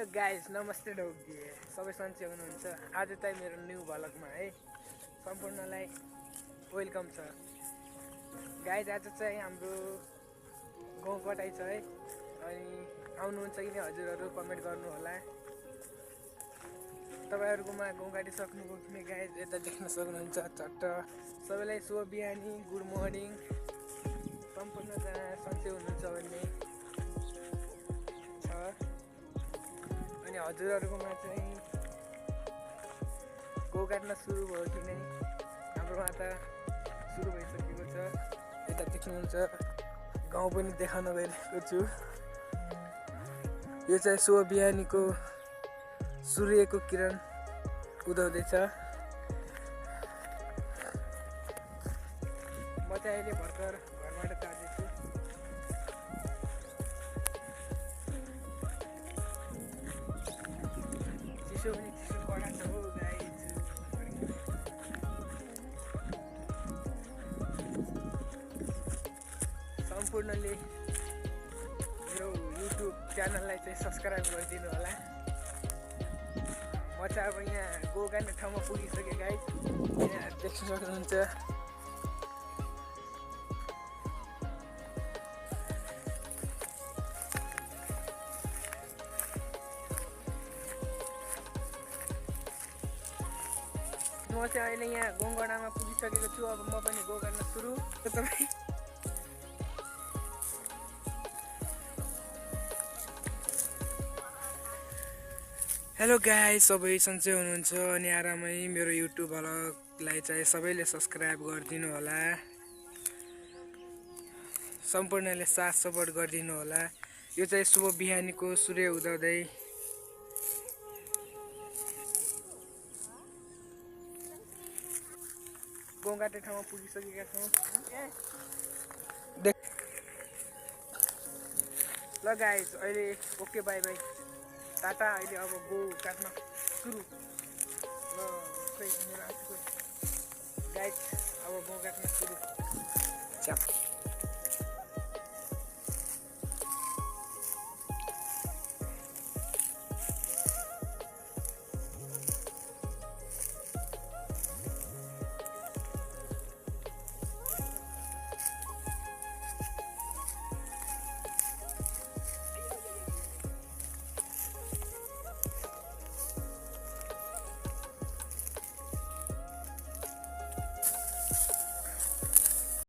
Hello guys, नमस्ते doggy. सबै सन्चै हुनुहुन्छ? आज चाहिँ मेरो न्यू भ्लगमा है सम्पूर्णलाई वेलकम छ। गाइस, आज चाहिँ हाम्रो गाउँ कटाइ छ है, अनि आउनुहुन्छ कि हजुरहरू कमेन्ट गर्नु होला। तपाईहरुकोमा गाउँ काटिसक्नुभयो कि गाइस, यता देख्न सक्नुहुन्छ चट्ट। सबैलाई शुभ बिहानी, गुड मर्निङ। सम्पूर्णजना सन्चै हुनुहुन्छ भन्ने छ। अनि हजुरहरुकोमा चाहिँ गाउँ काट्न सुरु भयो कि नै? हाम्रोमा त सुरु भइसकेको छ। यता देख्नुहुन्छ गाउँ पनि देखाउन गइरहेको छु। यो चाहिँ शुभ बिहानीको सूर्यको किरण उदाउँदैछ। म चाहिँ अहिले भर्खर घरबाट जाँदैछु। चिसो पनि चिसो कडा छ हो गाइस। सम्पूर्णले मेरो युट्युब च्यानललाई चाहिँ सब्स्क्राइब गरिदिनु होला। म चाहिँ अब यहाँ गाउँ काट्ने ठाउँमा पुगिसकेँ गाइस। यहाँ देख्न सक्नुहुन्छ। म चाहिँ अहिले यहाँ गाउँगडामा पुगिसकेको छु। अब म पनि गाउँ काट्न सुरु। हेलो गाइस, सबै सन्चै हुनुहुन्छ अनि आरामै? मेरो युट्युब भ्लगलाई चाहिँ सबैले सब्स्क्राइब गरिदिनु होला। सम्पूर्णले साथ सपोर्ट गरिदिनु होला। यो चाहिँ शुभ बिहानीको सूर्य उदाउँदै गाउँ काट्ने ठाउँमा पुगिसकेका छौँ। ल गाइस, अहिले ओके बाई बाई, टाटा। अहिले अब गाउँ काट्न सुरु। ल गाइस, अब गाउँ काट्न सुरु।